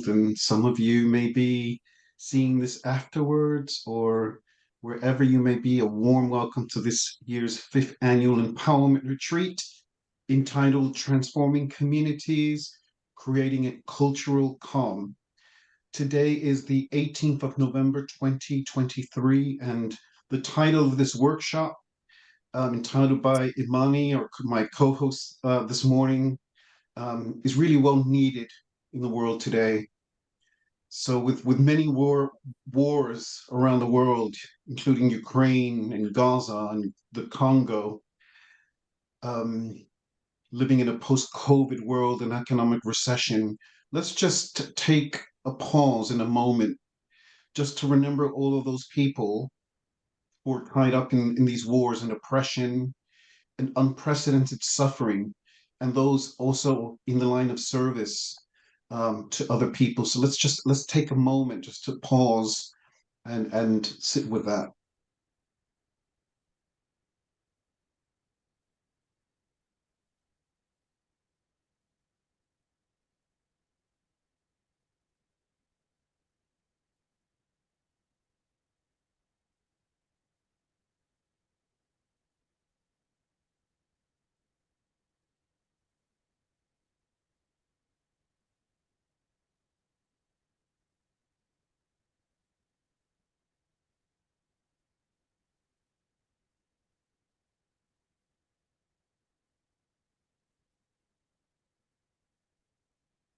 world, and some of you may be seeing this afterwards, or wherever you may be, a warm welcome to this year's fifth annual empowerment retreat entitled Transforming Communities, Creating a Cultural Calm. Today is the 18th of November, 2023, and the title of this workshop, entitled by Imani, or my co-host this morning, is really well needed in the world today. So, with many wars around the world, including Ukraine and Gaza and the Congo, um, living in a post-COVID world and economic recession, let's just take a pause in a moment just to remember all of those people who are tied up in these wars and oppression and unprecedented suffering, and those also in the line of service to other people. So let's take a moment just to pause and sit with that.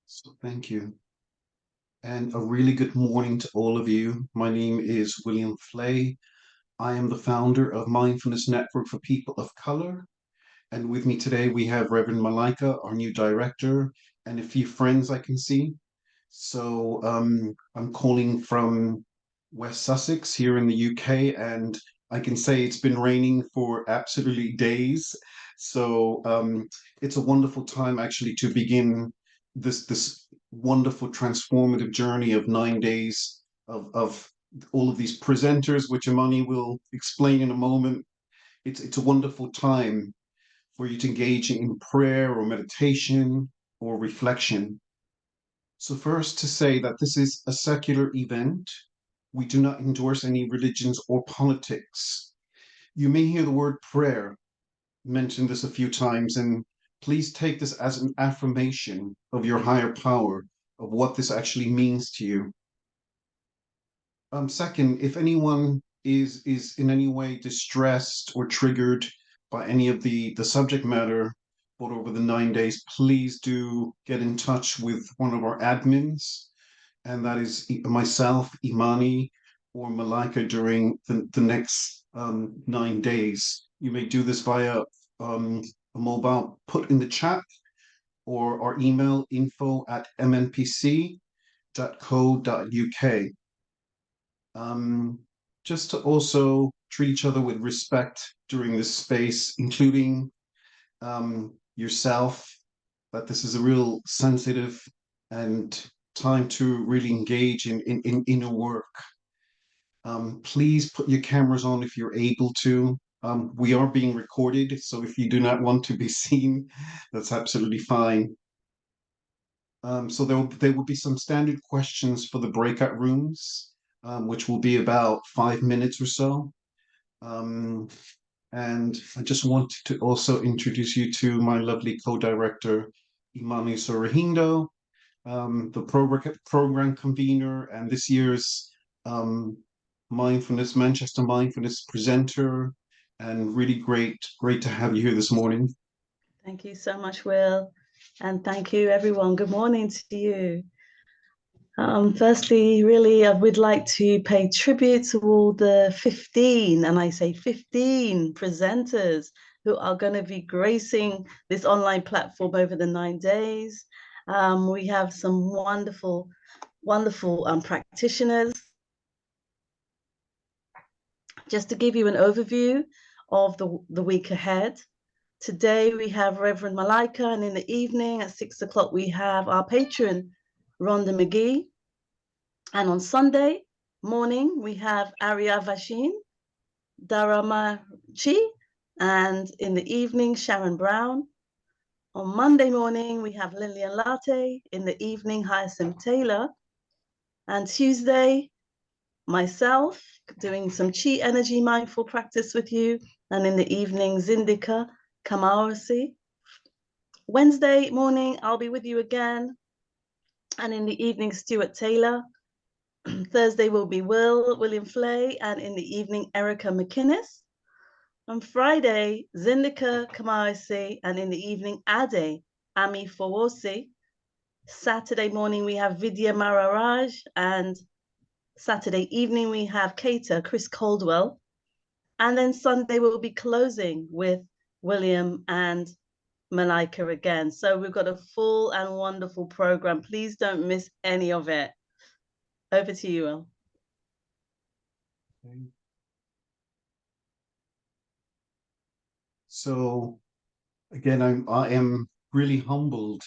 So thank you. And a really good morning to all of you. My name is William Flay. I am the founder of Mindfulness Network for People of Color. And with me today, we have Reverend Mailika, our new director, and a few friends I can see. So I'm calling from West Sussex here in the UK, and I can say it's been raining for absolutely days. So it's a wonderful time actually to begin this wonderful transformative journey of 9 days of all of these presenters, which Imani will explain in a moment. It's a wonderful time for you to engage in prayer or meditation or reflection. So, first, to say that this is a secular event. We do not endorse any religions or politics. You may hear the word prayer mentioned this a few times, and please take this as an affirmation of your higher power, of what this actually means to you. Second, if anyone is in any way distressed or triggered by any of the subject matter brought over the 9 days, please do get in touch with one of our admins, and that is myself, Imani, or Mailika during the next 9 days. You may do this via a mobile put in the chat, or our email info@mnpc.co.uk. Just to also treat each other with respect during this space, including yourself, that this is a real sensitive and time to really engage in inner work. Please put your cameras on if you're able to. We are being recorded, so if you do not want to be seen, that's absolutely fine. So there will be some standard questions for the breakout rooms, which will be about 5 minutes or so. And I just wanted to also introduce you to my lovely co-director, Imani Sorohindo, the program convener, and this year's Manchester Mindfulness presenter, and really great to have you here this morning. Thank you so much, Will, and thank you, everyone. Good morning to you. Firstly, really, I would like to pay tribute to all the 15, and I say 15 presenters who are going to be gracing this online platform over the 9 days. We have some wonderful practitioners. Just to give you an overview of the week ahead, today we have Reverend Mailika, and in the evening at 6 o'clock we have our patron, Rhonda McGee. And on Sunday morning, we have Arya Vashin, Dharamachi, and in the evening, Sharon Brown. On Monday morning, we have Lillian Latte. In the evening, Hyacinth Taylor. And Tuesday, myself doing some chi energy mindful practice with you. And in the evening, Zindika Kamarasi. Wednesday morning, I'll be with you again. And in the evening, Stuart Taylor. Thursday will be William Flay. And in the evening, Erica McInnes. On Friday, Zindika Kamarasi. And in the evening, Ade Ami Fowosi. Saturday morning, we have Vidya Mararaj. And Saturday evening, we have Cater, Chris Caldwell. And then Sunday, we'll be closing with William and Mailika again. So we've got a full and wonderful program. Please don't miss any of it. Over to you, Will. So again, I am really humbled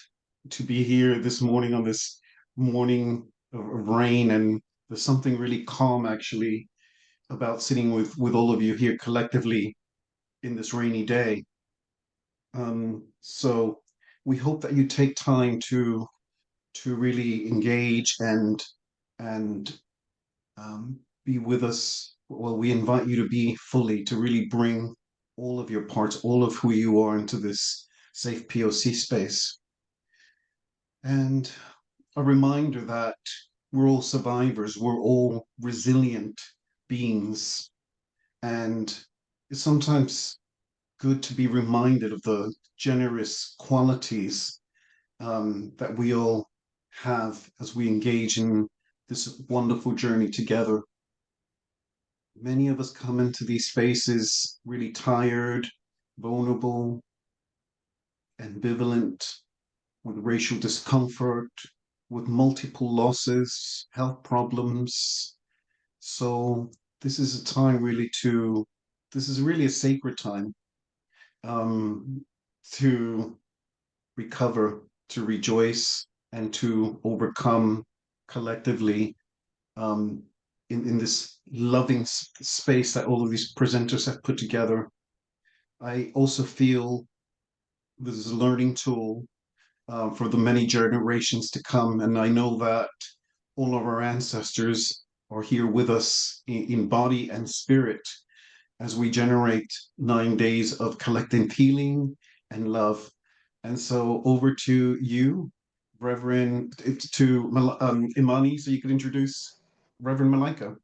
to be here this morning on this morning of rain, and there's something really calm actually about sitting with all of you here collectively in this rainy day. So we hope that you take time to really engage and be with us. Well, we invite you to be fully, to really bring all of your parts, all of who you are into this safe POC space. And a reminder that we're all survivors, we're all resilient beings. And it's sometimes good to be reminded of the generous qualities that we all have as we engage in this wonderful journey together. Many of us come into these spaces really tired, vulnerable, ambivalent, with racial discomfort, with multiple losses, health problems. So this is a time really this is really a sacred time um, to recover, to rejoice, and to overcome collectively um, in this loving space that all of these presenters have put together. I also feel this is a learning tool for the many generations to come. And I know that all of our ancestors are here with us in body and spirit as we generate 9 days of collective healing and love. And so over to you, Reverend, Imani, so you could introduce Reverend Mailika.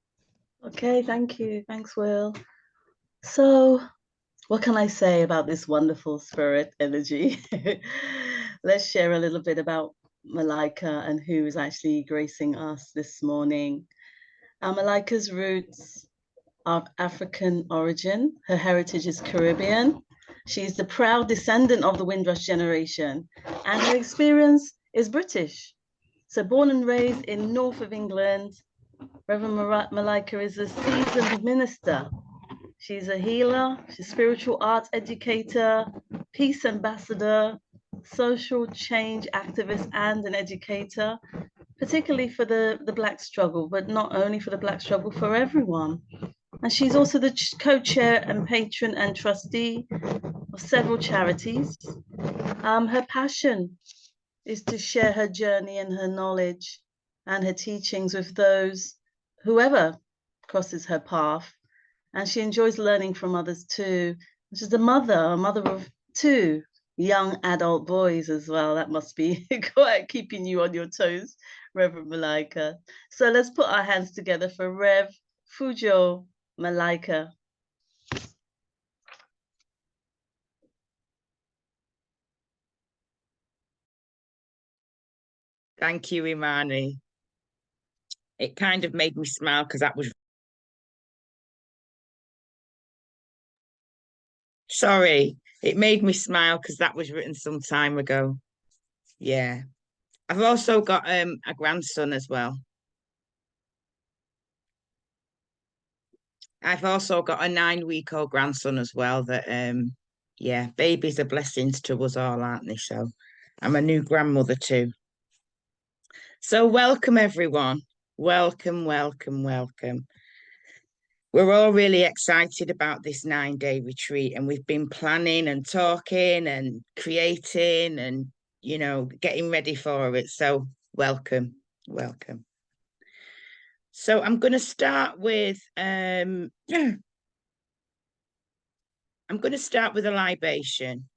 Okay, thank you. Thanks, Will. So, what can I say about this wonderful spirit energy? Let's share a little bit about Mailika and who is actually gracing us this morning. Mailika's roots are African origin. Her heritage is Caribbean. She is the proud descendant of the Windrush generation, and her experience is British. So born and raised in north of England, Reverend Mailika is a seasoned minister. She's a healer, she's a spiritual arts educator, peace ambassador, social change activist, and an educator, particularly for the Black struggle, but not only for the Black struggle, for everyone. And she's also the co-chair and patron and trustee of several charities. Her passion is to share her journey and her knowledge and her teachings with those, whoever crosses her path. And she enjoys learning from others too. She's a mother of two young adult boys as well. That must be quite keeping you on your toes, Reverend Mailika. So let's put our hands together for Rev Fujo Mailika. Thank you, Imani. It kind of made me smile because that was... Sorry, it made me smile because that was written some time ago. Yeah. I've also got a grandson as well. I've also got a 9-week-old grandson as well that yeah, babies are blessings to us all, aren't they? So I'm a new grandmother too. So welcome everyone. Welcome, welcome, welcome. We're all really excited about this 9-day retreat, and we've been planning and talking and creating and, getting ready for it. So welcome, welcome. So I'm going to start with I'm going to start with a libation.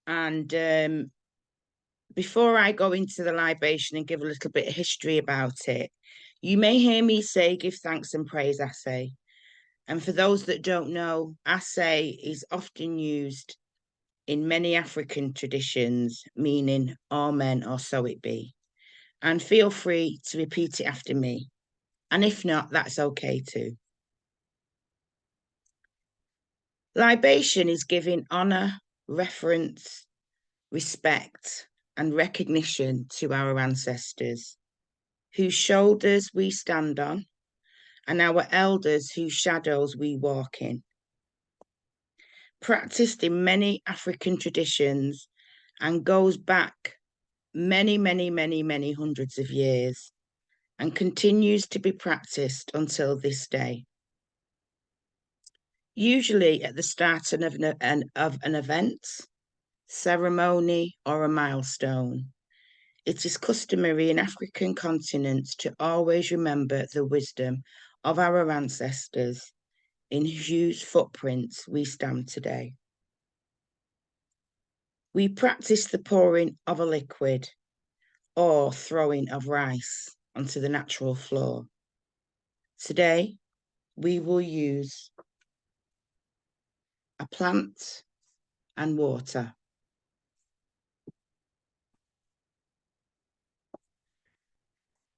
And before I go into the libation and give a little bit of history about it, you may hear me say, give thanks and praise, Ase. And for those that don't know, Ase is often used in many African traditions, meaning amen or so it be. And feel free to repeat it after me. And if not, that's okay too. Libation is giving honor, reverence, respect, and recognition to our ancestors, whose shoulders we stand on, and our elders whose shadows we walk in. Practiced in many African traditions and goes back many, many, many, many hundreds of years and continues to be practiced until this day. Usually at the start of an event, ceremony, or a milestone, it is customary in African continents to always remember the wisdom of our ancestors in whose footprints we stand today. We practice the pouring of a liquid or throwing of rice onto the natural floor. Today, we will use a plant and water.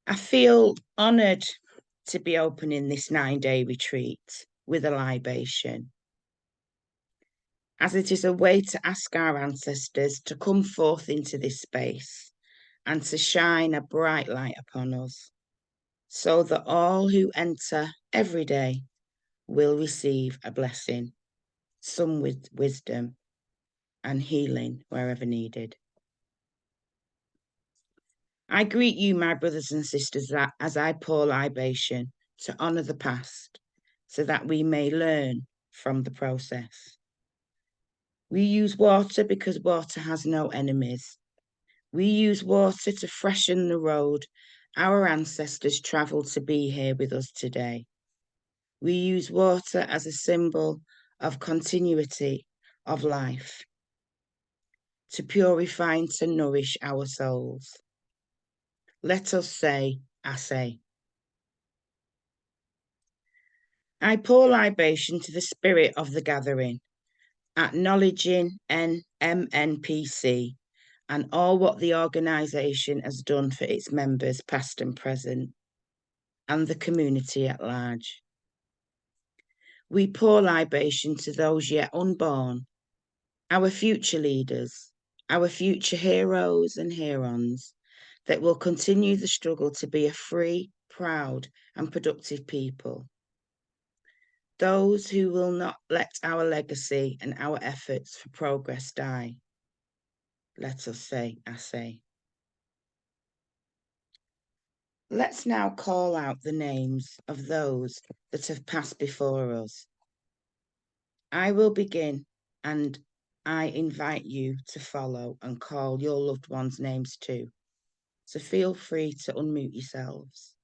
I feel honoured to be opening this 9-day retreat with a libation, as it is a way to ask our ancestors to come forth into this space and to shine a bright light upon us, so that all who enter every day will receive a blessing, some with wisdom and healing wherever needed. I greet you, my brothers and sisters, as I pour libation to honour the past, so that we may learn from the process. We use water because water has no enemies. We use water to freshen the road our ancestors travelled to be here with us today. We use water as a symbol of continuity of life, to purify and to nourish our souls. Let us say, Ase. I pour libation to the spirit of the gathering, acknowledging MNPC and all what the organisation has done for its members, past and present, and the community at large. We pour libation to those yet unborn, our future leaders, our future heroes and heroines that will continue the struggle to be a free, proud, and productive people. Those who will not let our legacy and our efforts for progress die. Let us say, Ase. Let's now call out the names of those that have passed before us. I will begin, and I invite you to follow and call your loved ones' names too. So feel free to unmute yourselves.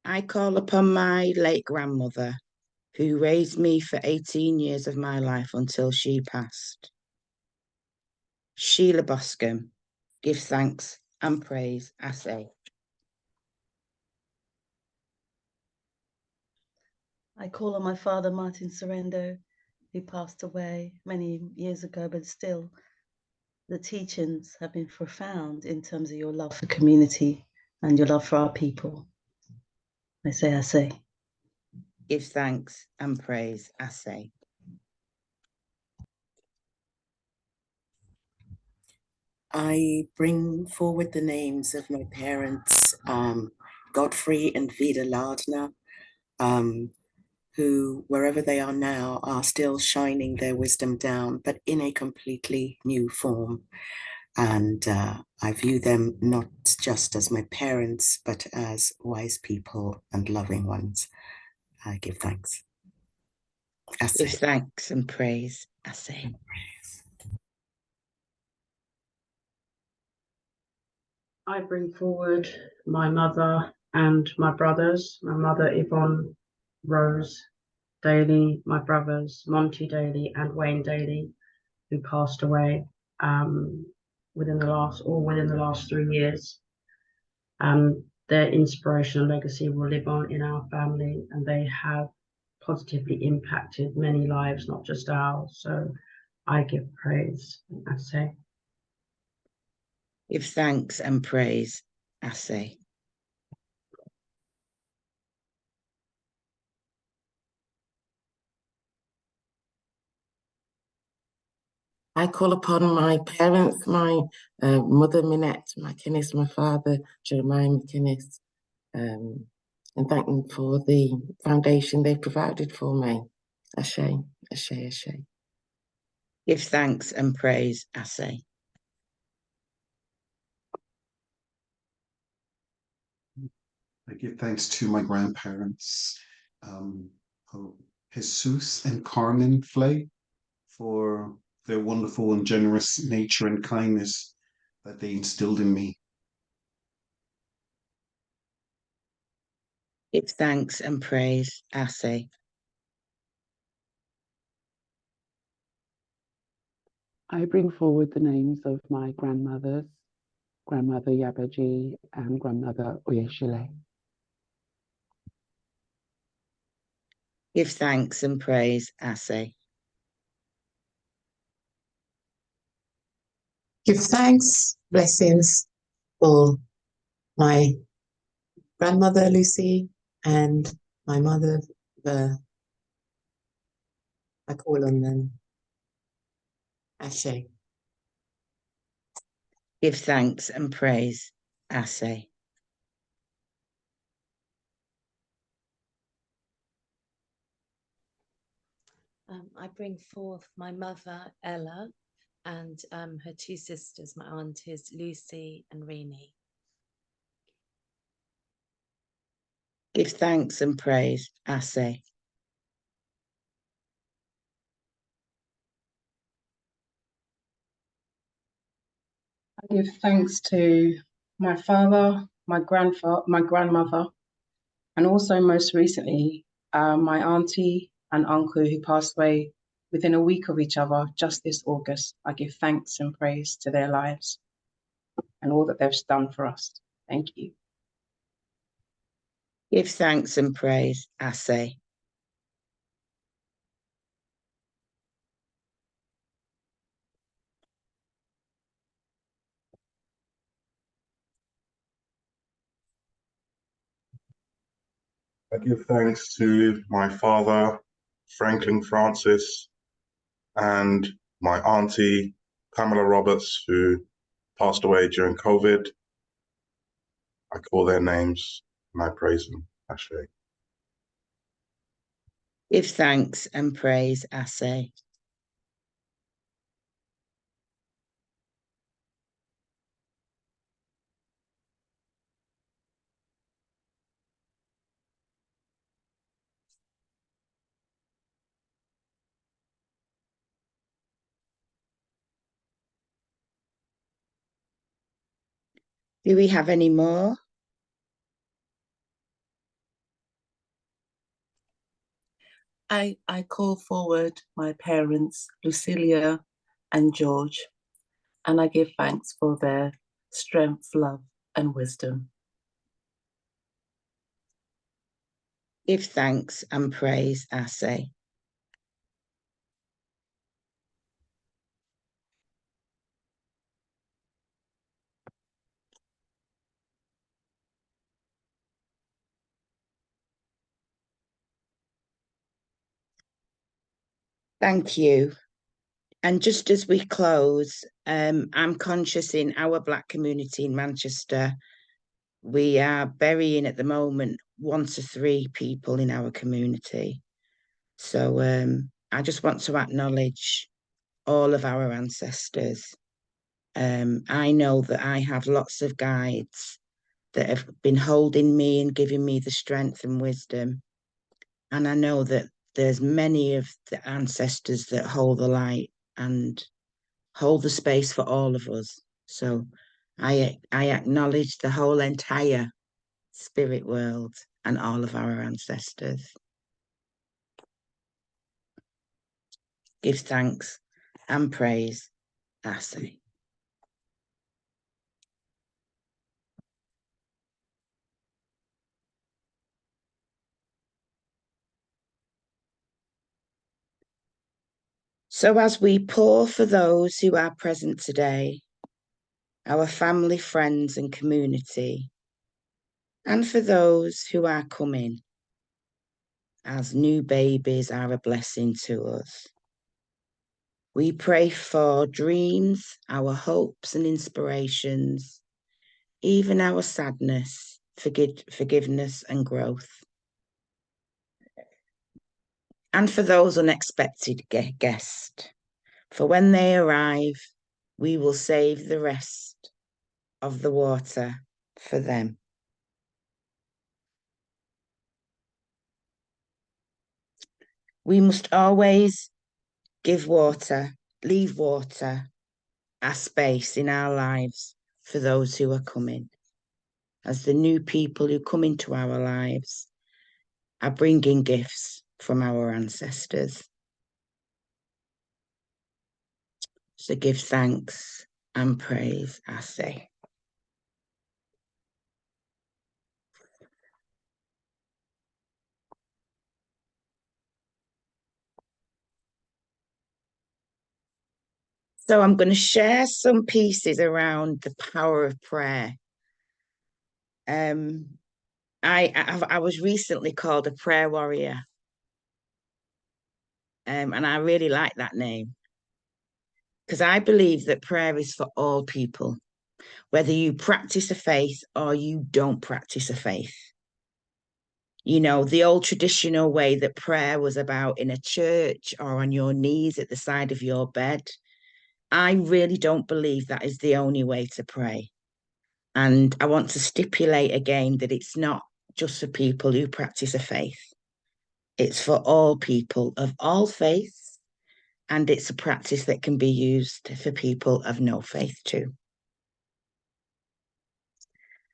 I call upon my late grandmother, who raised me for 18 years of my life until she passed. Sheila Boscombe, give thanks and praise, Ase. I call on my father, Martin Sorrento, who passed away many years ago, but still the teachings have been profound in terms of your love for community and your love for our people. I say. Give thanks and praise, Ase. I bring forward the names of my parents, Godfrey and Vida Lardner, who, wherever they are now, are still shining their wisdom down, but in a completely new form. And I view them not just as my parents, but as wise people and loving ones. I give thanks. Give thanks and praise. I say. I bring forward my mother and my brothers. My mother, Yvonne Rose Daly, my brothers, Monty Daly and Wayne Daly, who passed away within the last 3 years. Their inspiration and legacy will live on in our family, and they have positively impacted many lives, not just ours. So I give praise, I say. Give thanks and praise. I say. I call upon my parents, my mother Minette McInnes, my father Jeremiah McInnes, and thank them for the foundation they've provided for me. Ashe, ashe, ashe. Give thanks and praise. I say. I give thanks to my grandparents, Jesus and Carmen Flay, for their wonderful and generous nature and kindness that they instilled in me. Give thanks and praise. I say. I bring forward the names of my grandmothers, grandmother Yabaji and grandmother Oyeshile. Give thanks and praise. I say. Give thanks, blessings for my grandmother Lucy and my mother, I call on them Ashe. Give thanks and praise. I say. I bring forth my mother, Ella, and her two sisters, my aunties, Lucy and Renee. Give thanks and praise. I say. I give thanks to my father, my grandmother, and also most recently, my auntie and uncle who passed away within a week of each other just this August. I give thanks and praise to their lives and all that they've done for us. Thank you. Give thanks and praise. I say. I give thanks to my father, Franklin Francis, and my auntie, Pamela Roberts, who passed away during COVID. I call their names and I praise them. Ashe. Give thanks and praise. I say. Do we have any more? I call forward my parents, Lucilia and George, and I give thanks for their strength, love, and wisdom. Give thanks and praise. I say. Thank you. And just as we close, I'm conscious in our Black community in Manchester, we are burying at the moment 1 to 3 people in our community. So I just want to acknowledge all of our ancestors I know that I have lots of guides that have been holding me and giving me the strength and wisdom. And I know that there's many of the ancestors that hold the light and hold the space for all of us. So I acknowledge the whole entire spirit world and all of our ancestors. Give thanks and praise, I say. So as we pour for those who are present today, our family, friends and community, and for those who are coming, as new babies are a blessing to us. We pray for dreams, our hopes and inspirations, even our sadness, forgiveness and growth. And for those unexpected guests, for when they arrive, we will save the rest of the water for them. We must always leave water, a space in our lives for those who are coming, as the new people who come into our lives are bringing gifts from our ancestors. So give thanks and praise, I say. So I'm going to share some pieces around the power of prayer. I was recently called a prayer warrior, and I really like that name because I believe that prayer is for all people, whether you practice a faith or you don't practice a faith. You know, the old traditional way that prayer was about in a church or on your knees at the side of your bed. I really don't believe that is the only way to pray. And I want to stipulate again that it's not just for people who practice a faith. It's for all people of all faiths, and it's a practice that can be used for people of no faith too.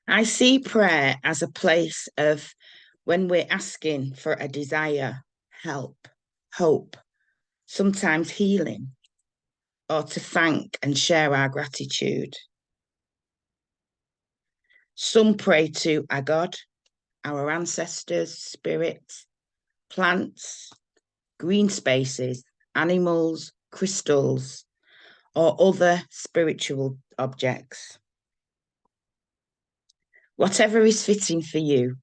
I see prayer as a place of when we're asking for a desire, help, hope, sometimes healing, or to thank and share our gratitude. Some pray to our God, our ancestors, spirits, plants, green spaces, animals, crystals, or other spiritual objects. Whatever is fitting for you,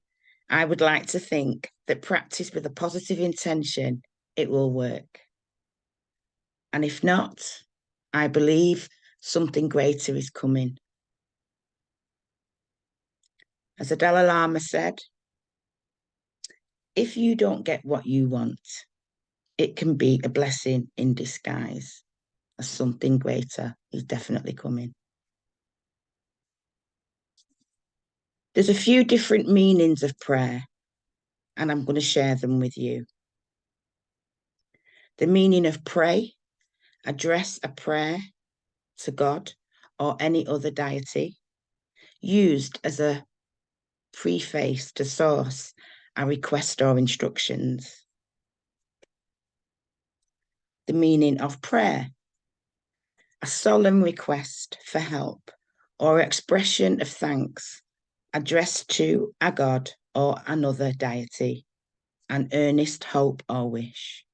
I would like to think that practice with a positive intention, it will work. And if not, I believe something greater is coming. As the Dalai Lama said, if you don't get what you want, it can be a blessing in disguise, as something greater is definitely coming. There's a few different meanings of prayer, and I'm going to share them with you. The meaning of pray, address a prayer to God or any other deity, used as a preface to source a request or instructions. The meaning of prayer, a solemn request for help or expression of thanks addressed to a God or another deity, an earnest hope or wish.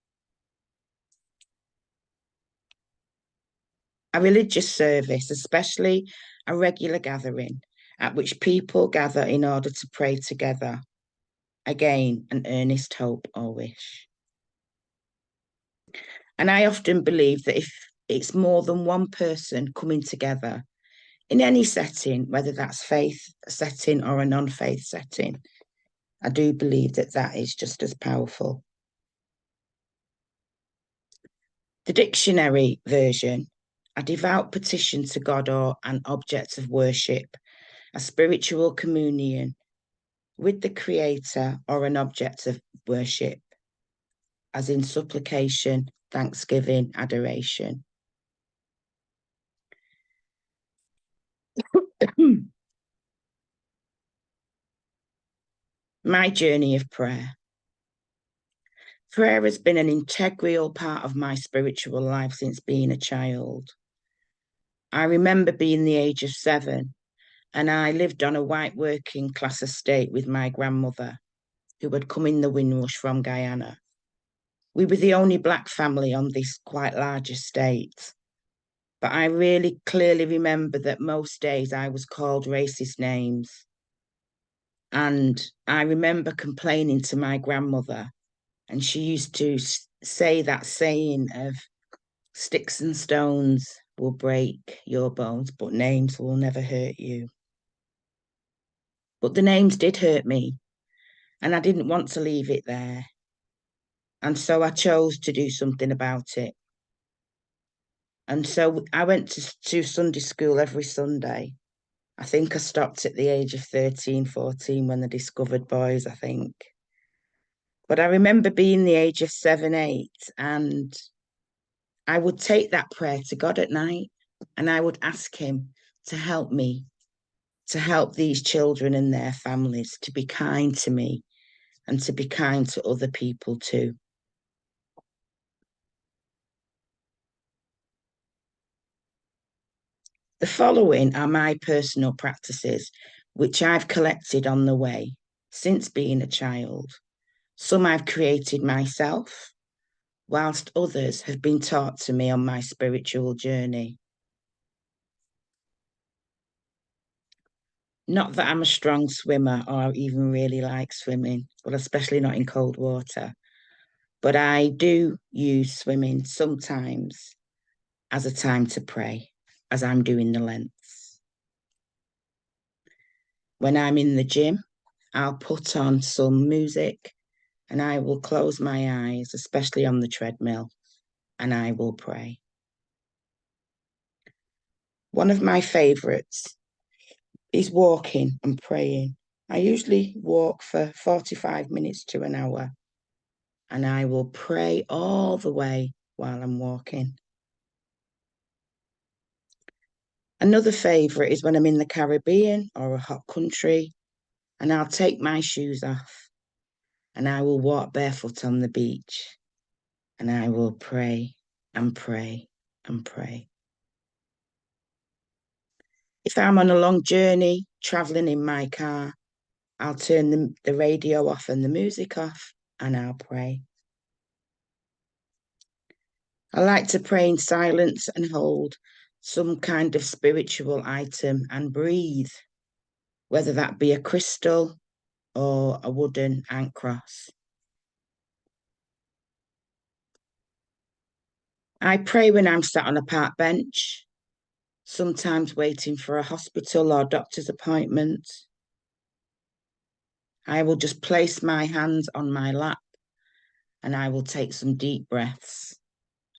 A religious service, especially a regular gathering at which people gather in order to pray together. Again, an earnest hope or wish. And I often believe that if it's more than one person coming together in any setting, whether that's faith setting or a non-faith setting, I do believe that that is just as powerful. The dictionary version, a devout petition to God or an object of worship, a spiritual communion with the Creator or an object of worship, as in supplication, thanksgiving, adoration. My journey of prayer. Prayer has been an integral part of my spiritual life since being a child. I remember being the age of 7, and I lived on a white working class estate with my grandmother, who had come in the Windrush from Guyana. We were the only Black family on this quite large estate. But I really clearly remember that most days I was called racist names. And I remember complaining to my grandmother, and she used to say that saying of sticks and stones will break your bones, but names will never hurt you. But the names did hurt me, and I didn't want to leave it there. And so I chose to do something about it. And so I went to Sunday school every Sunday. I think I stopped at the age of 13, 14 when they discovered boys, I think. But I remember being the age of 7, 8, and I would take that prayer to God at night, and I would ask him to help me, to help these children and their families, to be kind to me and to be kind to other people too. The following are my personal practices, which I've collected on the way since being a child. Some I've created myself, whilst others have been taught to me on my spiritual journey. Not that I'm a strong swimmer or even really like swimming, well, especially not in cold water, but I do use swimming sometimes as a time to pray, as I'm doing the lengths. When I'm in the gym, I'll put on some music and I will close my eyes, especially on the treadmill, and I will pray. One of my favorites is walking and praying. I usually walk for 45 minutes to an hour, and I will pray all the way while I'm walking. Another favorite is when I'm in the Caribbean or a hot country, and I'll take my shoes off and I will walk barefoot on the beach, and I will pray and pray and pray. If I'm on a long journey, traveling in my car, I'll turn the radio off and the music off, and I'll pray. I like to pray in silence and hold some kind of spiritual item and breathe, whether that be a crystal or a wooden ant cross. I pray when I'm sat on a park bench, sometimes waiting for a hospital or doctor's appointment. I will just place my hands on my lap and I will take some deep breaths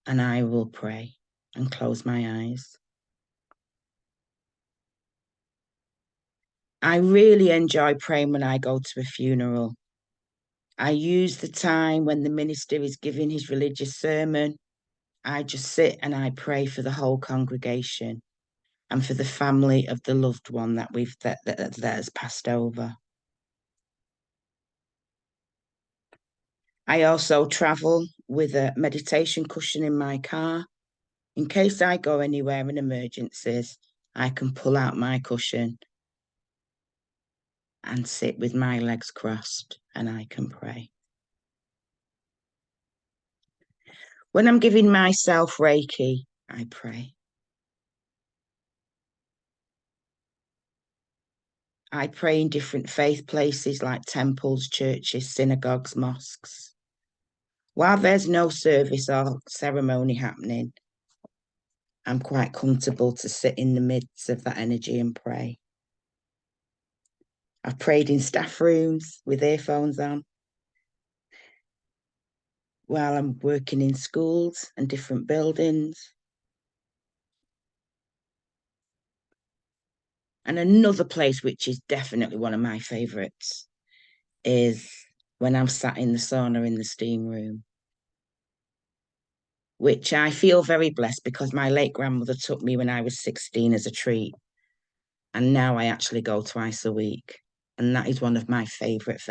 and I will pray and close my eyes. I really enjoy praying when I go to a funeral. I use the time when the minister is giving his religious sermon. I just sit and I pray for the whole congregation and for the family of the loved one that has passed over. I also travel with a meditation cushion in my car. In case I go anywhere in emergencies, I can pull out my cushion and sit with my legs crossed and I can pray. When I'm giving myself Reiki, I pray. I pray in different faith places like temples, churches, synagogues, mosques. While there's no service or ceremony happening, I'm quite comfortable to sit in the midst of that energy and pray. I've prayed in staff rooms with earphones on, while I'm working in schools and different buildings. And another place, which is definitely one of my favourites, is when I'm sat in the sauna in the steam room, which I feel very blessed because my late grandmother took me when I was 16 as a treat. And now I actually go twice a week. And that is one of my favourite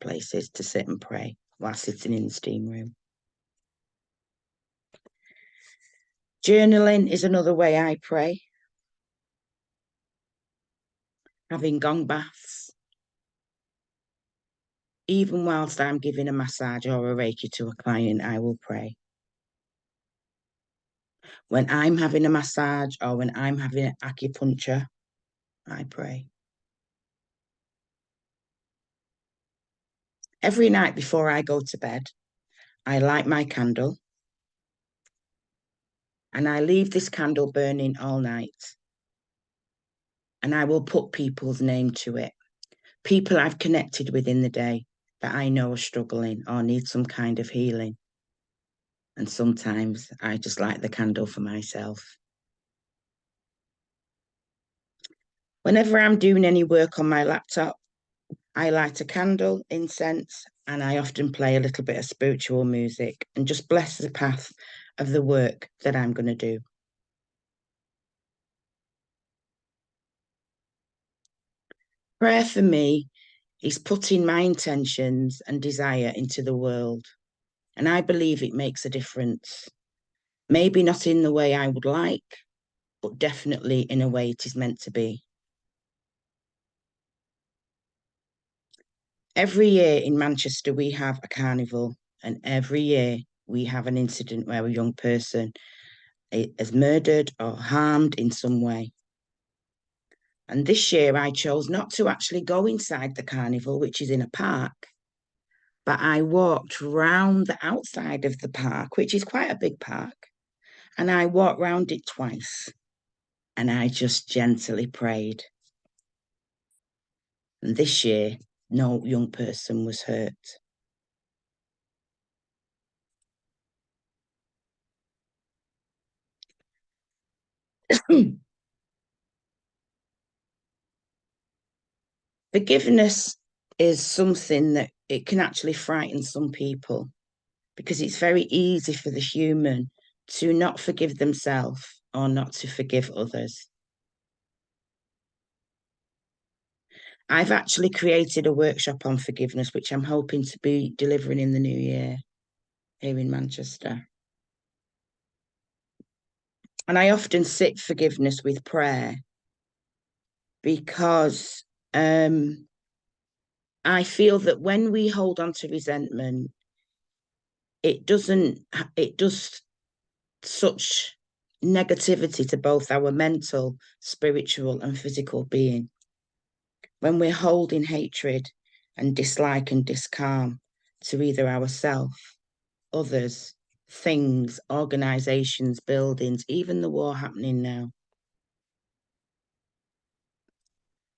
places to sit and pray while sitting in the steam room. Journaling is another way I pray. Having gong baths. Even whilst I'm giving a massage or a Reiki to a client, I will pray. When I'm having a massage or when I'm having an acupuncture, I pray. Every night before I go to bed, I light my candle and I leave this candle burning all night. And I will put people's name to it. People I've connected with in the day that I know are struggling or need some kind of healing. And sometimes I just light the candle for myself. Whenever I'm doing any work on my laptop, I light a candle, incense, and I often play a little bit of spiritual music and just bless the path of the work that I'm going to do. Prayer for me is putting my intentions and desire into the world. And I believe it makes a difference. Maybe not in the way I would like, but definitely in a way it is meant to be. Every year in Manchester, we have a carnival, and every year we have an incident where a young person is murdered or harmed in some way. And this year I chose not to actually go inside the carnival, which is in a park, but I walked round the outside of the park, which is quite a big park, and I walked round it twice, and I just gently prayed. And this year, no young person was hurt. Forgiveness is something that it can actually frighten some people because it's very easy for the human to not forgive themselves or not to forgive others. I've actually created a workshop on forgiveness, which I'm hoping to be delivering in the new year here in Manchester. And I often sit forgiveness with prayer because I feel that when we hold on to resentment, it does such negativity to both our mental, spiritual, and physical being. When we're holding hatred and dislike and discalm to either ourselves, others, things, organizations, buildings, even the war happening now.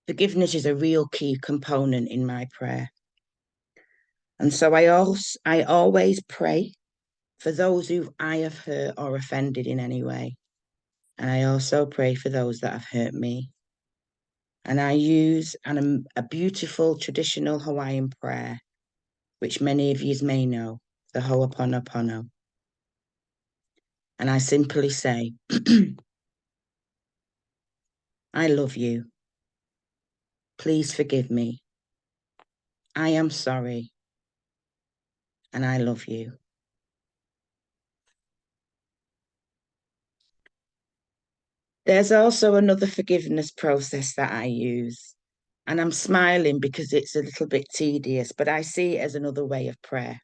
Forgiveness is a real key component in my prayer. And so I always pray for those who I have hurt or offended in any way. And I also pray for those that have hurt me. And I use a beautiful traditional Hawaiian prayer, which many of you may know, the Ho'oponopono. And I simply say, I love you. Please forgive me. I am sorry. And I love you. There's also another forgiveness process that I use. And I'm smiling because it's a little bit tedious, but I see it as another way of prayer.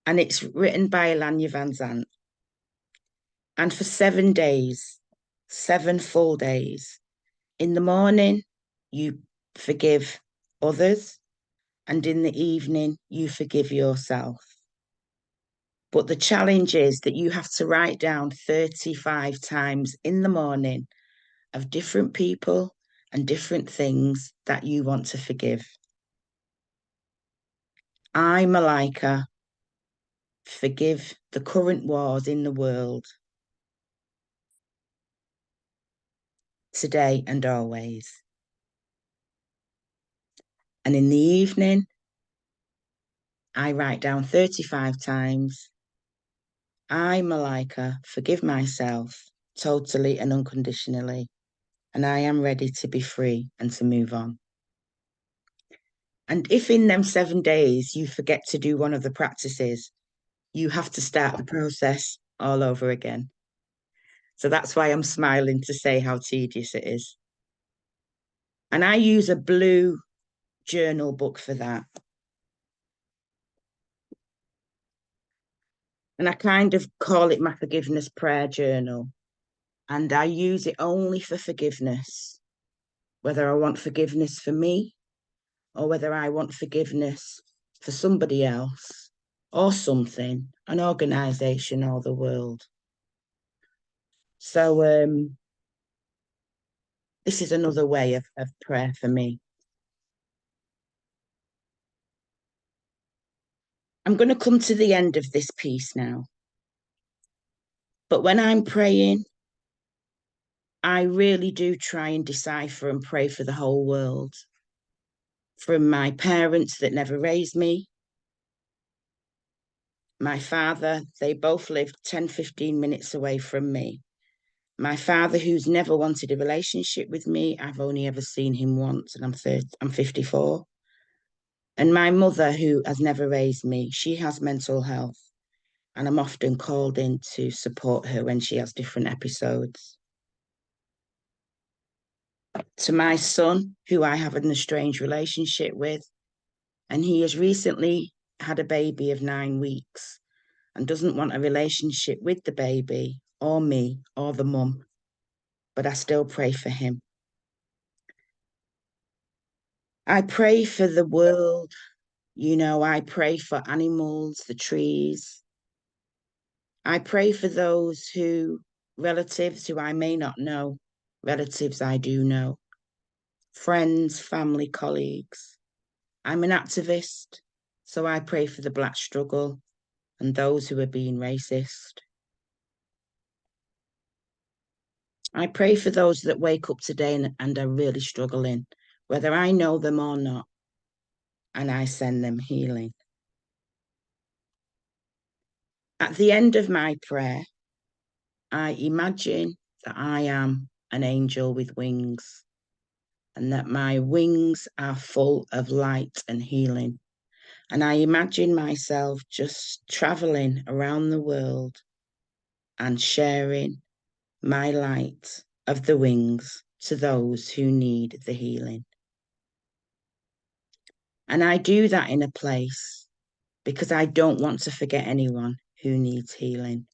And it's written by Lanya Van Zandt. And for 7 days, 7 full days, in the morning, you forgive others, and in the evening, you forgive yourself. But the challenge is that you have to write down 35 times in the morning of different people and different things that you want to forgive. I, Mailika, forgive the current wars in the world. today and always. And in the evening, I write down 35 times, I, Mailika, forgive myself totally and unconditionally, and I am ready to be free and to move on. And if in them 7 days you forget to do one of the practices, you have to start the process all over again. So that's why I'm smiling to say how tedious it is. And I use a blue journal book for that. And I kind of call it my forgiveness prayer journal. And I use it only for forgiveness, whether I want forgiveness for me or whether I want forgiveness for somebody else or something, an organization or the world. So this is another way of prayer for me. I'm going to come to the end of this piece now. But when I'm praying, I really do try and decipher and pray for the whole world. From my parents that never raised me, my father, they both lived 10, 15 minutes away from me. My father, who's never wanted a relationship with me, I've only ever seen him once, and I'm 54. And my mother, who has never raised me, she has mental health, and I'm often called in to support her when she has different episodes. To my son, who I have an estranged relationship with, and he has recently had a baby of 9 weeks and doesn't want a relationship with the baby or me or the mum, but I still pray for him. I pray for the world. You know, I pray for animals, the trees. I pray for those relatives who I may not know, relatives I do know, friends, family, colleagues. I'm an activist, so I pray for the Black struggle and those who are being racist. I pray for those that wake up today and are really struggling, whether I know them or not, and I send them healing. At the end of my prayer, I imagine that I am an angel with wings and that my wings are full of light and healing. And I imagine myself just traveling around the world and sharing my light of the wings to those who need the healing. And I do that in a place because I don't want to forget anyone who needs healing.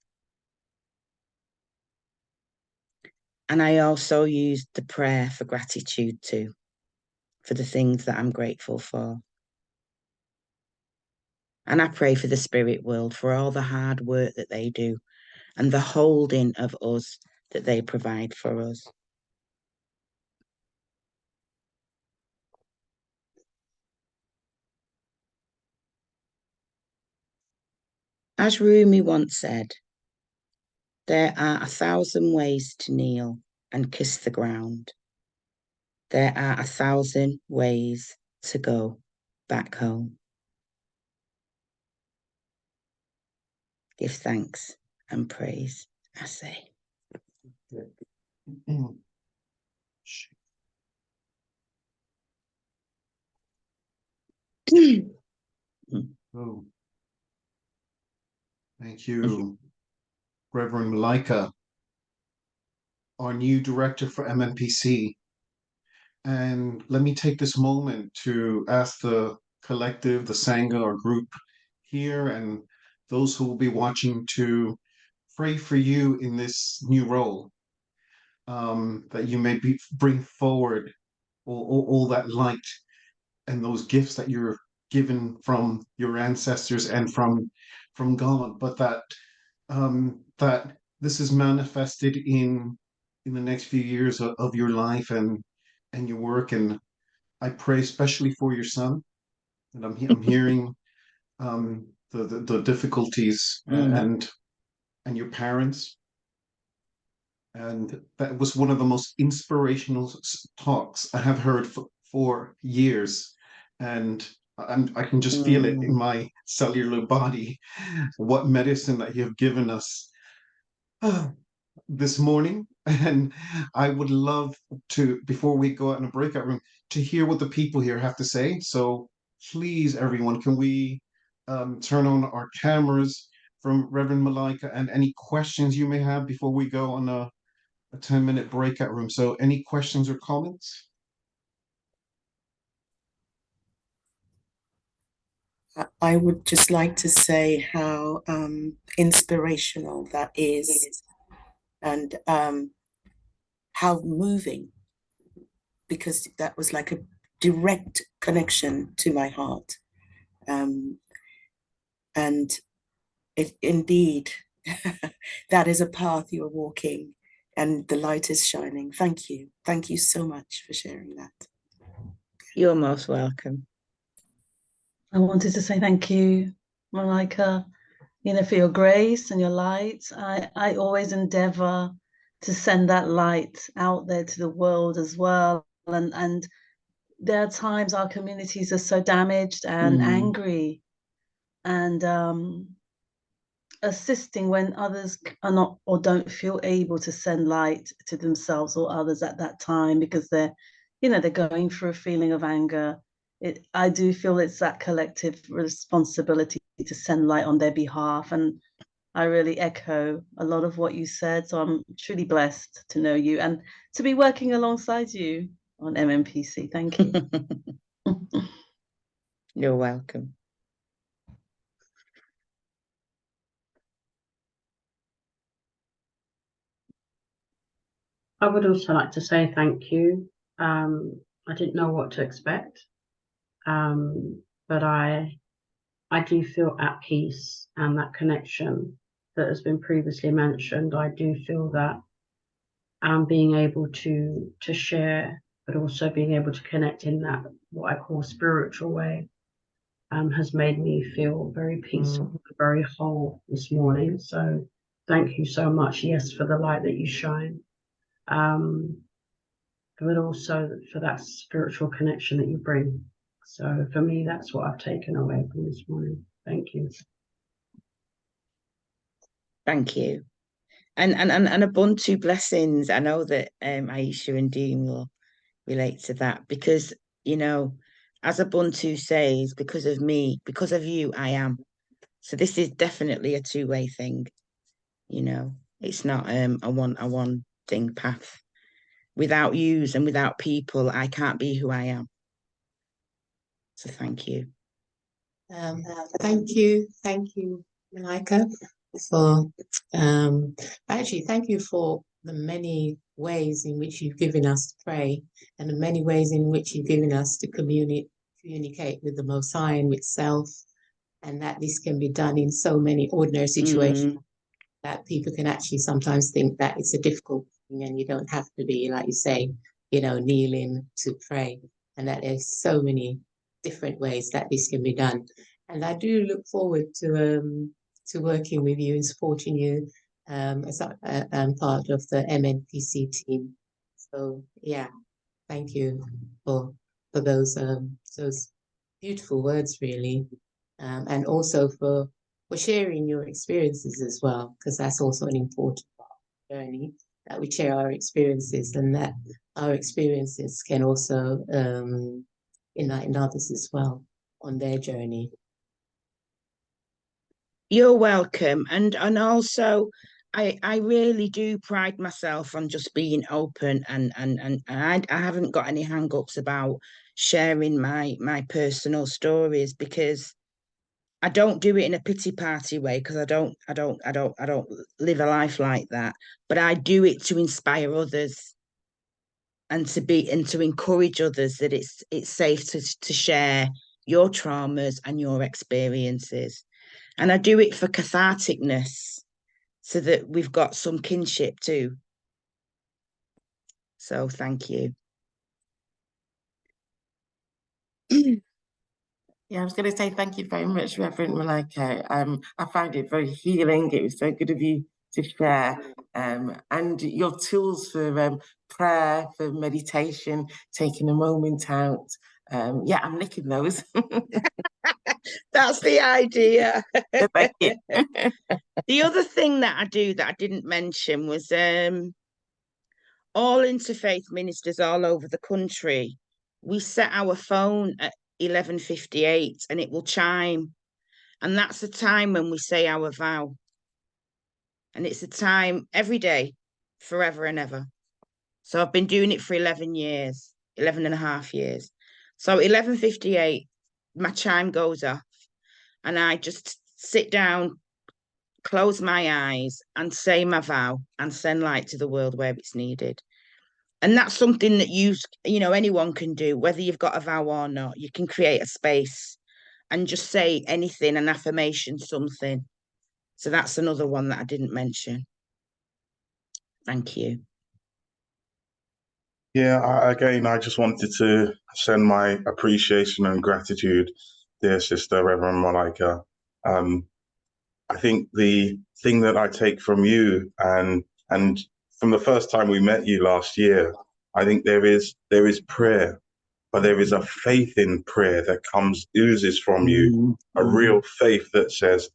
And I also use the prayer for gratitude too, for the things that I'm grateful for. And I pray for the spirit world for all the hard work that they do and the holding of us that they provide for us. As Rumi once said, there are 1,000 ways to kneel and kiss the ground. There are 1,000 ways to go back home. Give thanks and praise, I say. Oh, thank you, Reverend Mailika, our new director for MMPC. And let me take this moment to ask the collective, the Sangha or group here, and those who will be watching to pray for you in this new role, that you may bring forward all that light and those gifts that you're given from your ancestors and from God, but that this is manifested in the next few years of your life and your work. And I pray especially for your son. And I'm hearing the difficulties and your parents. And that was one of the most inspirational talks I have heard for years. And I can just feel it in my cellular body, what medicine that you have given us this morning. And I would love to, before we go out in a breakout room, to hear what the people here have to say. So please, everyone, can we turn on our cameras from Reverend Mailika, and any questions you may have before we go on a 10-minute breakout room. So any questions or comments? I would just like to say how inspirational that is, and how moving, because that was like a direct connection to my heart. And it indeed, that is a path you're walking, and the light is shining. Thank you. Thank you so much for sharing that. You're most welcome. I wanted to say thank you, Mailika, for your grace and your light. I always endeavor to send that light out there to the world as well. And there are times our communities are so damaged and angry, and assisting when others are not or don't feel able to send light to themselves or others at that time because they're going through a feeling of anger. I do feel it's that collective responsibility to send light on their behalf, and I really echo a lot of what you said. So I'm truly blessed to know you and to be working alongside you on MMPC. Thank you. You're welcome. I would also like to say thank you. I didn't know what to expect, but I do feel at peace, and that connection that has been previously mentioned, I do feel that being able to share, but also being able to connect in that what I call spiritual way, has made me feel very peaceful, very whole this morning. So thank you so much, yes, for the light that you shine, but also for that spiritual connection that you bring. So for me, that's what I've taken away from this morning. Thank you. Thank you. And Ubuntu blessings. I know that Aisha and Dean will relate to that, because, as Ubuntu says, because of me, because of you, I am. So this is definitely a two-way thing. It's not a one thing path. Without yous and without people, I can't be who I am. So thank you. Thank you, Mailika, for actually thank you for the many ways in which you've given us to pray, and the many ways in which you've given us to communicate with the Most High and with self, and that this can be done in so many ordinary situations that people can actually sometimes think that it's a difficult thing, and you don't have to be, like you say, kneeling to pray, and that there's so many different ways that this can be done. And I do look forward to working with you and supporting you as part of the MNPC team. So yeah, thank you for those beautiful words, really, and also for sharing your experiences as well, because that's also an important part of the journey, that we share our experiences, and that our experiences can also enlighten others as well on their journey. You're welcome. And also, I really do pride myself on just being open, and I haven't got any hang-ups about sharing my personal stories, because I don't do it in a pity party way, because I don't live a life like that. But I do it to inspire others, and to encourage others that it's safe to share your traumas and your experiences. And I do it for catharticness, so that we've got some kinship too. So thank you. Yeah, I was going to say thank you very much, Reverend Mailika. I found it very healing. It was so good of you to share. and your tools for prayer, for meditation, taking a moment out. Yeah, I'm nicking those. That's the idea. Thank you. The other thing that I do that I didn't mention was all interfaith ministers all over the country, we set our phone at 11:58 and it will chime. And that's the time when we say our vow. And it's a time every day, forever and ever. So I've been doing it for 11 years, 11 and a half years. So 11:58, my chime goes off and I just sit down, close my eyes and say my vow and send light to the world where it's needed. And that's something that anyone can do, whether you've got a vow or not. You can create a space and just say anything, an affirmation, something. So that's another one that I didn't mention. Thank you. Yeah, I just wanted to send my appreciation and gratitude, dear sister Reverend Mailika. I think the thing that I take from you and from the first time we met you last year, I think there is prayer, but there is a faith in prayer that oozes from you, a real faith that says,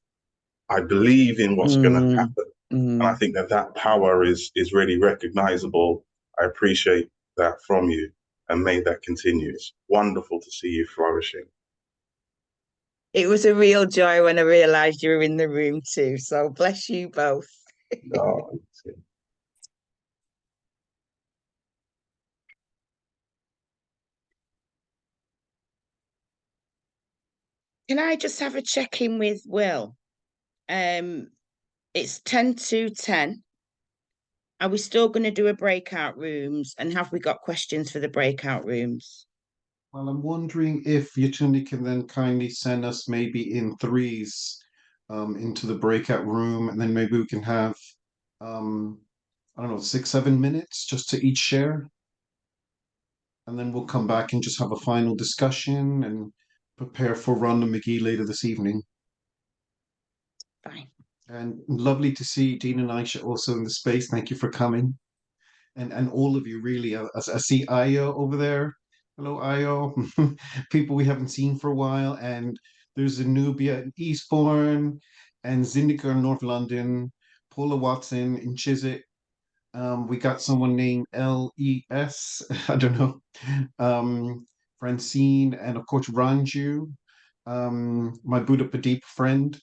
I believe in what's going to happen. And I think that power is really recognizable. I appreciate that from you, and may that continue. It's wonderful to see you flourishing. It was a real joy when I realised you were in the room too. So bless you both. Oh, Can I just have a check-in with Will? It's 10 to 10. Are we still going to do a breakout rooms? And have we got questions for the breakout rooms? Well, I'm wondering if Yachundi can then kindly send us maybe in threes into the breakout room, and then maybe we can have, I don't know, 6, 7 minutes just to each share. And then we'll come back and just have a final discussion and prepare for Rhonda McGee later this evening. Fine. And lovely to see Dean and Aisha also in the space. Thank you for coming. And all of you, really. I see Ayo over there. Hello, Ayo. People we haven't seen for a while. And there's Zenubia in Eastbourne, and Zindika in North London, Paula Watson in Chiswick. We got someone named LES, I don't know, Francine, and of course Ranju, my Buddha Pradeep friend.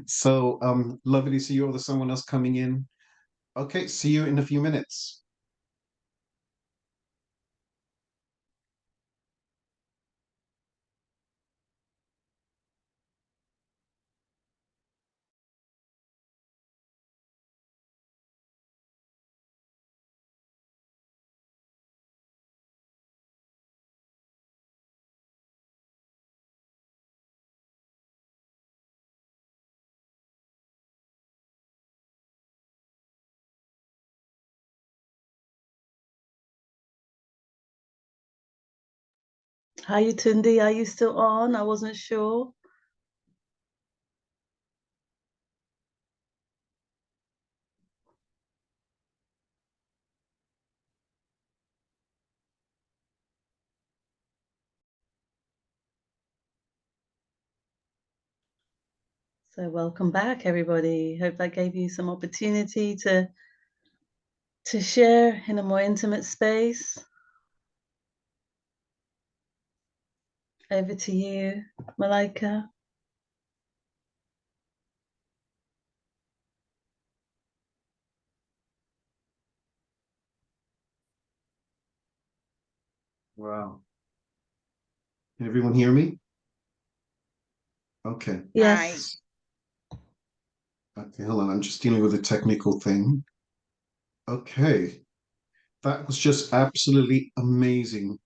So lovely to see you all. There's someone else coming in. Okay, see you in a few minutes. Hi, Tundi. Are you still on? I wasn't sure. So welcome back, everybody. Hope that gave you some opportunity to share in a more intimate space. Over to you, Mailika. Wow. Can everyone hear me? Okay. Yes. Okay, hold on. I'm just dealing with a technical thing. Okay. That was just absolutely amazing.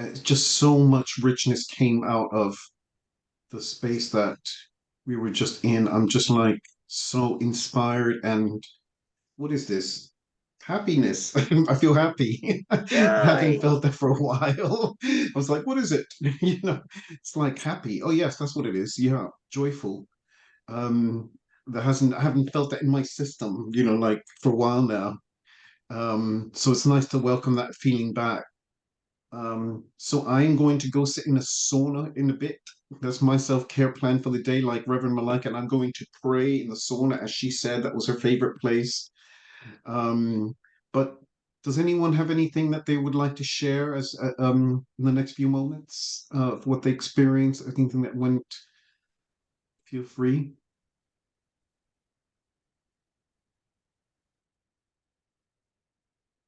It's just so much richness came out of the space that we were just in. I'm just like so inspired, and what is this? Happiness. I feel happy. I hadn't felt that for a while. I was like, what is it? It's like happy. Oh yes, that's what it is. Yeah, joyful. Um, I haven't felt that in my system, like for a while now. So it's nice to welcome that feeling back. So I'm going to go sit in a sauna in a bit. That's my self-care plan for the day, like Reverend Malika, and I'm going to pray in the sauna, as she said, that was her favorite place. But does anyone have anything that they would like to share as in the next few moments of what they experienced, anything that went? Feel free.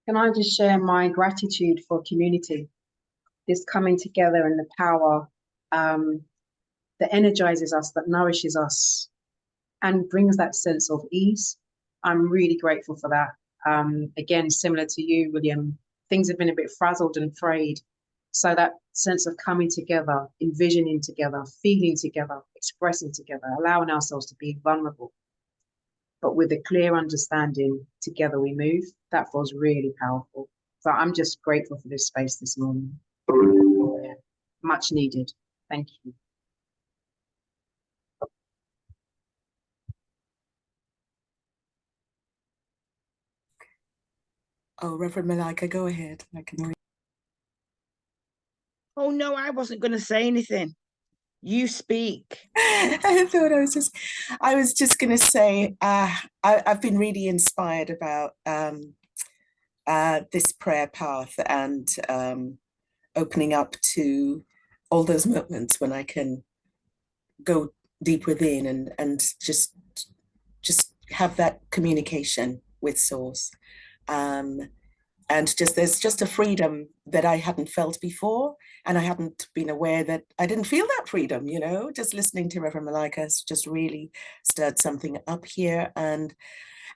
Can I just share my gratitude for community, this coming together and the power that energizes us, that nourishes us, and brings that sense of ease. I'm really grateful for that. Again, similar to you, William, things have been a bit frazzled and frayed. So that sense of coming together, envisioning together, feeling together, expressing together, allowing ourselves to be vulnerable, but with a clear understanding, together we move, that feels really powerful. So I'm just grateful for this space this morning. Yeah, much needed. Thank you. Oh, Reverend Malika, go ahead. I can read. Oh no, I wasn't going to say anything. You speak. I thought I was just going to say, I've been really inspired about this prayer path and opening up to all those moments when I can go deep within and just have that communication with Source. And there's just a freedom that I hadn't felt before, and I hadn't been aware that I didn't feel that freedom, just listening to Reverend Malika has just really stirred something up here. And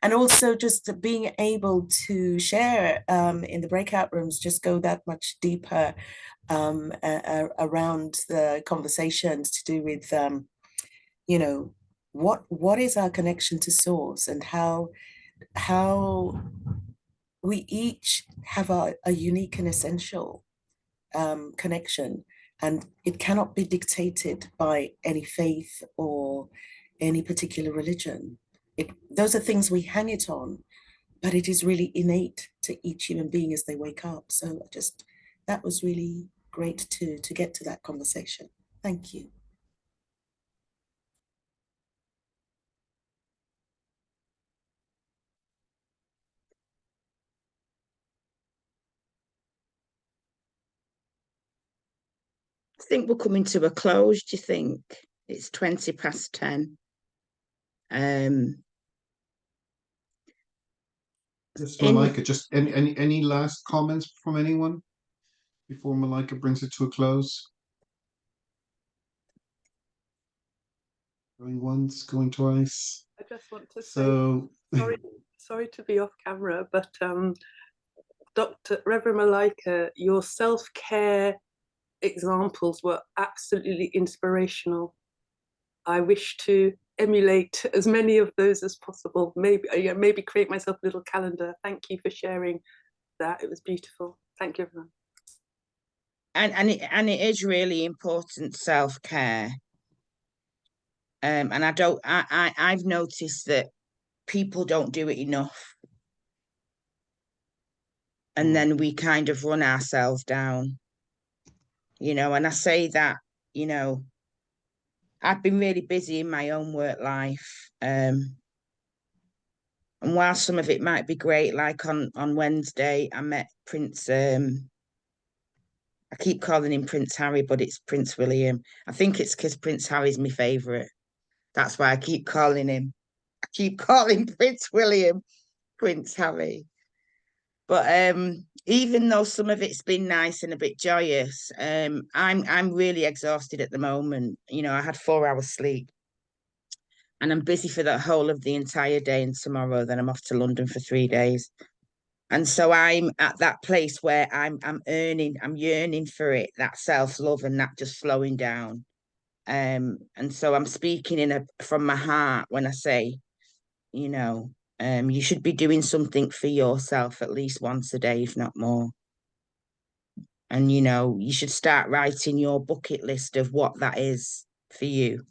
also just being able to share in the breakout rooms, just go that much deeper around the conversations to do with, what is our connection to Source, and how we each have a unique and essential connection, and it cannot be dictated by any faith or any particular religion. Those are things we hang it on, but it is really innate to each human being as they wake up. So that was really great to get to that conversation. Thank you. I think we're coming to a close. Do you think? It's 20 past 10. Yes, Malika, just any last comments from anyone before Malika brings it to a close? Going once, going twice. I just want to say, sorry to be off camera, but Dr. Reverend Malika, your self-care examples were absolutely inspirational. I wish to emulate as many of those as possible. Maybe create myself a little calendar. Thank you for sharing that. It was beautiful. Thank you, everyone. And it is really important, self-care. And I've noticed that people don't do it enough. And then we kind of run ourselves down, and I say that, I've been really busy in my own work life. And while some of it might be great, like on Wednesday, I met Prince, I keep calling him Prince Harry, but it's Prince William. I think it's because Prince Harry's my favourite. That's why I keep calling him. I keep calling Prince William Prince Harry. But even though some of it's been nice and a bit joyous, I'm really exhausted at the moment. I had 4 hours sleep, and I'm busy for the whole of the entire day and tomorrow. Then I'm off to London for 3 days, and so I'm at that place where I'm yearning for it, that self-love and that just slowing down. And so I'm speaking from my heart when I say, you should be doing something for yourself at least once a day, if not more. And, you should start writing your bucket list of what that is for you.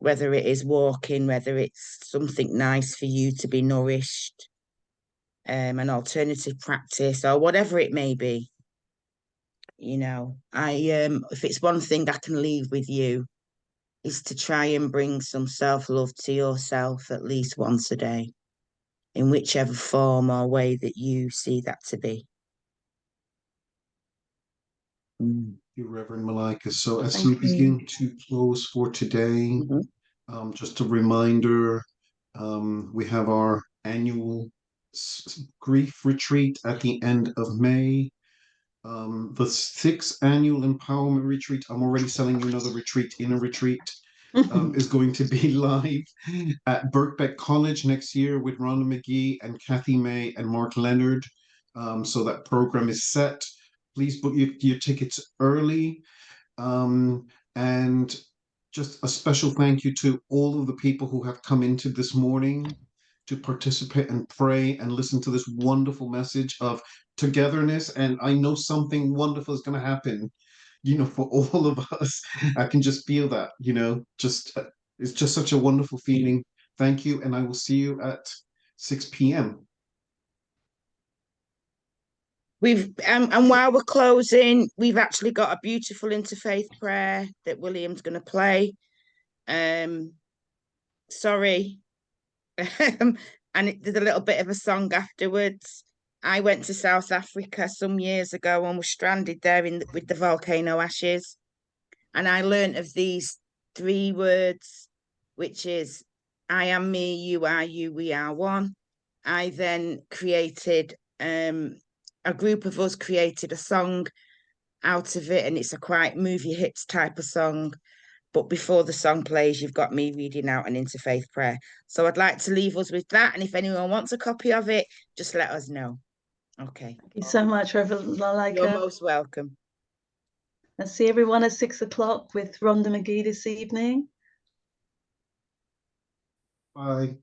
whether it is walking, whether it's something nice for you to be nourished, an alternative practice, or whatever it may be. You know, if it's one thing I can leave with you, is to try and bring some self-love to yourself at least once a day, in whichever form or way that you see that to be. Thank you, Reverend Mailika. So as Thank we you. begin to close for today, just a reminder, we have our annual grief retreat at the end of May. The 6th annual empowerment retreat, I'm already selling you another retreat in a retreat, is going to be live at Birkbeck College next year with Rhonda McGee and Kathy May and Mark Leonard. So that program is set. Please book your tickets early. And just a special thank you to all of the people who have come into this morning to participate and pray and listen to this wonderful message of togetherness. And I know something wonderful is going to happen, you know, for all of us. I can just feel that, you know, it's just such a wonderful feeling. Thank you. And I will see you at 6 p.m. And while we're closing, we've actually got a beautiful interfaith prayer that William's going to play. Sorry. And there's a little bit of a song afterwards. I went to South Africa some years ago and was stranded there with the volcano ashes. And I learned of these 3 words, which is, I am me, you are you, we are one. I then created, a group of us created a song out of it, and it's a quite movie hits type of song. But before the song plays, you've got me reading out an interfaith prayer. So I'd like to leave us with that. And if anyone wants a copy of it, just let us know. Okay. Thank you so much, Reverend Mailika. You're most welcome. I'll see everyone at 6 o'clock with Rhonda McGee this evening. Bye.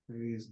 Praise